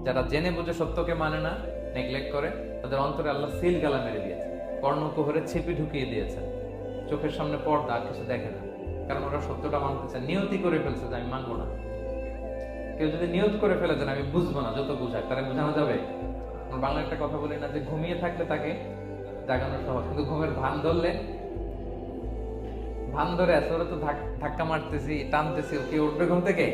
যারা জেনে বুঝে সত্যকে মানে না, নেগলেক্ট করে, তাদের অন্তরে আল্লাহ সিল গালা মেরে দিয়েছে, কর্ণকুহরে ছিপি ঢুকিয়ে দিয়েছেন, চোখের সামনে পর্দা, আর কিছু দেখে না। কারণ ওরা সত্যটা মানতে চায়, নিয়তি করে ফেলছে যে আমি মানবো না। কেউ যদি নিয়ত করে ফেলে যে আমি বুঝবো না, যত বুঝাক তারা বোঝানো যাবে। আমরা বাংলা একটা কথা বলি না যে ঘুমিয়ে থাকলে তাকে জাগানো সহজ, কিন্তু ঘুমের ভান ধরলে, ভান ধরে আছে ওরা তো ধাক্কা মারতেছি টানতেছি, কে উঠবে ঘুম থেকে?